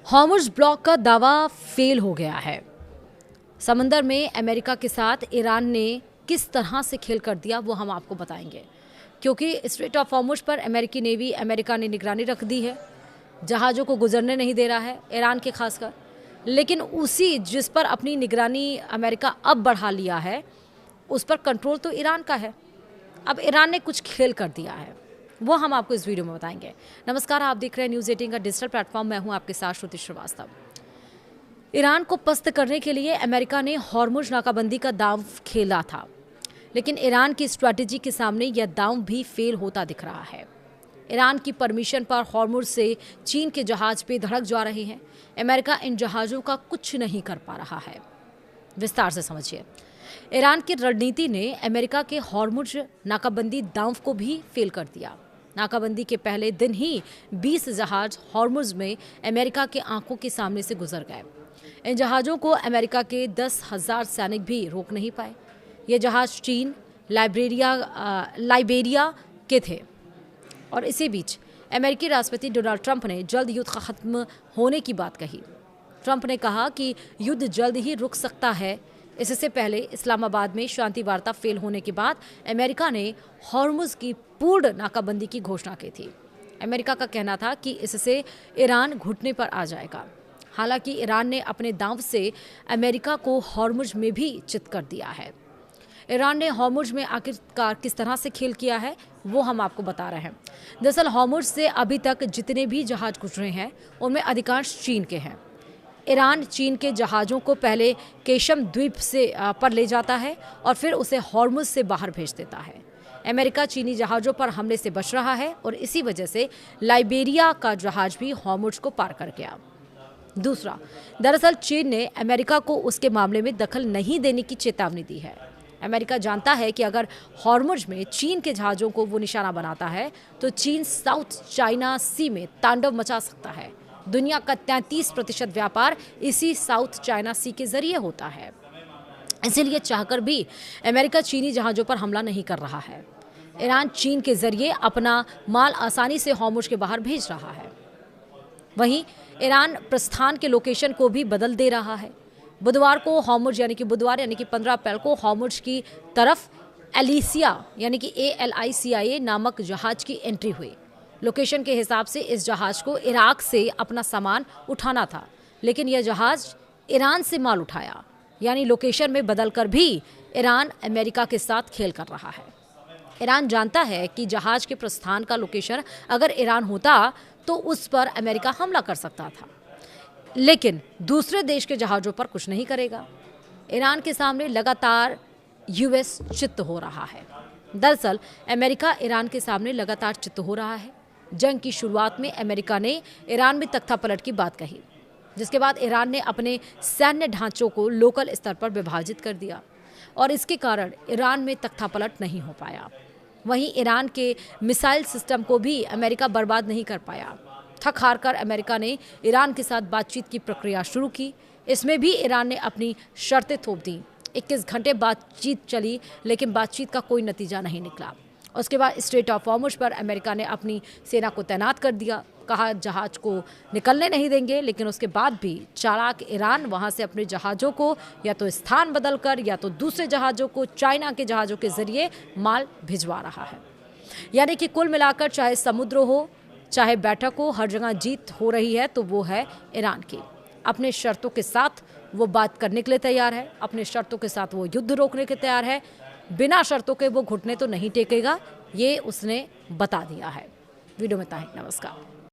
Hormuz block का दावा fail हो गया है। समंदर में अमेरिका के साथ ईरान ने किस तरह से खेल कर दिया वो हम आपको बताएंगे, क्योंकि स्ट्रेट ऑफ हॉर्मुज़ पर अमेरिकी नेवी अमेरिका ने निगरानी रख दी है। जहाज़ों को गुजरने नहीं दे रहा है, ईरान के खासकर। लेकिन उसी जिस पर अपनी निगरानी अमेरिका अब बढ़ा लिया है, उस पर कंट्रोल तो ईरान का है। अब ईरान ने कुछ खेल कर दिया है, वो हम आपको इस वीडियो में बताएंगे। नमस्कार, आप देख रहे हैं न्यूज़ 18 का डिजिटल प्लेटफॉर्म। मैं हूं आपके साथ श्रुति श्रीवास्तव। ईरान को पस्त करने के लिए अमेरिका ने हॉर्मुज़ नाकाबंदी का दांव खेला था, लेकिन ईरान की स्ट्रैटेजी के सामने यह दांव भी फेल होता दिख रहा है। ईरान की परमिशन पर हॉर्मुज़ से चीन के जहाज पे धड़क जा रहे हैं। अमेरिका इन जहाज़ों का कुछ नहीं कर पा रहा है। विस्तार से समझिए। ईरान की रणनीति ने अमेरिका के हॉर्मुज़ नाकाबंदी दांव को भी फेल कर दिया। नाकाबंदी के पहले दिन ही 20 जहाज हॉर्मुज़ में अमेरिका के आंखों के सामने से गुजर गए। इन जहाज़ों को अमेरिका के 10,000 सैनिक भी रोक नहीं पाए। ये जहाज़ चीन, लाइबेरिया के थे। और इसी बीच अमेरिकी राष्ट्रपति डोनाल्ड ट्रंप ने जल्द युद्ध खत्म होने की बात कही। ट्रंप ने कहा कि युद्ध जल्द ही रुक सकता है। इससे पहले इस्लामाबाद में शांति वार्ता फेल होने के बाद अमेरिका ने हॉर्मुज़ की पूर्ण नाकाबंदी की घोषणा की थी। अमेरिका का कहना था कि इससे ईरान घुटने पर आ जाएगा। हालांकि ईरान ने अपने दांव से अमेरिका को हॉर्मुज़ में भी चित कर दिया है। ईरान ने हॉर्मुज़ में आखिरकार किस तरह से खेल किया है वो हम आपको बता रहे हैं। दरअसल हॉर्मुज़ से अभी तक जितने भी जहाज गुजरे हैं उनमें अधिकांश चीन के हैं। ईरान चीन के जहाज़ों को पहले केशम द्वीप से पर ले जाता है और फिर उसे हॉर्मुज़ से बाहर भेज देता है। अमेरिका चीनी जहाज़ों पर हमले से बच रहा है और इसी वजह से लाइबेरिया का जहाज़ भी हॉर्मुज़ को पार कर गया। दूसरा, दरअसल चीन ने अमेरिका को उसके मामले में दखल नहीं देने की चेतावनी दी है। अमेरिका जानता है कि अगर हॉर्मुज़ में चीन के जहाज़ों को वो निशाना बनाता है तो चीन साउथ चाइना सी में तांडव मचा सकता है। दुनिया का 33% व्यापार इसी साउथ चाइना सी के जरिए होता है। इसीलिए चाहकर भी अमेरिका चीनी जहाज़ों पर हमला नहीं कर रहा है। ईरान चीन के जरिए अपना माल आसानी से हॉर्मुज़ के बाहर भेज रहा है। वहीं ईरान प्रस्थान के लोकेशन को भी बदल दे रहा है। बुधवार को हॉर्मुज़ यानी कि 15 अप्रैल को हॉर्मुज़ की तरफ एलिसिया यानी कि ALICIA नामक जहाज की एंट्री हुई। लोकेशन के हिसाब से इस जहाज़ को इराक से अपना सामान उठाना था, लेकिन यह जहाज़ ईरान से माल उठाया। यानी लोकेशन में बदलकर भी ईरान अमेरिका के साथ खेल कर रहा है। ईरान जानता है कि जहाज़ के प्रस्थान का लोकेशन अगर ईरान होता तो उस पर अमेरिका हमला कर सकता था, लेकिन दूसरे देश के जहाज़ों पर कुछ नहीं करेगा। ईरान के सामने लगातार US चित्त हो रहा है। दरअसल अमेरिका ईरान के सामने लगातार चित्त हो रहा है। जंग की शुरुआत में अमेरिका ने ईरान में तख्तापलट की बात कही, जिसके बाद ईरान ने अपने सैन्य ढांचों को लोकल स्तर पर विभाजित कर दिया और इसके कारण ईरान में तख्तापलट नहीं हो पाया। वहीं ईरान के मिसाइल सिस्टम को भी अमेरिका बर्बाद नहीं कर पाया। थक हार कर अमेरिका ने ईरान के साथ बातचीत की प्रक्रिया शुरू की। इसमें भी ईरान ने अपनी शर्तें थोप दी। 21 घंटे बातचीत चली, लेकिन बातचीत का कोई नतीजा नहीं निकला। उसके बाद स्ट्रेट ऑफ हॉर्मुज़ पर अमेरिका ने अपनी सेना को तैनात कर दिया। कहा जहाज को निकलने नहीं देंगे, लेकिन उसके बाद भी चालाक ईरान वहां से अपने जहाज़ों को या तो स्थान बदलकर या तो दूसरे जहाज़ों को चाइना के जहाज़ों के जरिए माल भिजवा रहा है। यानी कि कुल मिलाकर चाहे समुद्र हो चाहे बैठक हो, हर जगह जीत हो रही है तो वो है ईरान की। अपने शर्तों के साथ वो बात करने के लिए तैयार है, अपने शर्तों के साथ वो युद्ध रोकने के तैयार है। बिना शर्तों के वो घुटने तो नहीं टेकेगा, ये उसने बता दिया है। वीडियो में इतना ही। नमस्कार।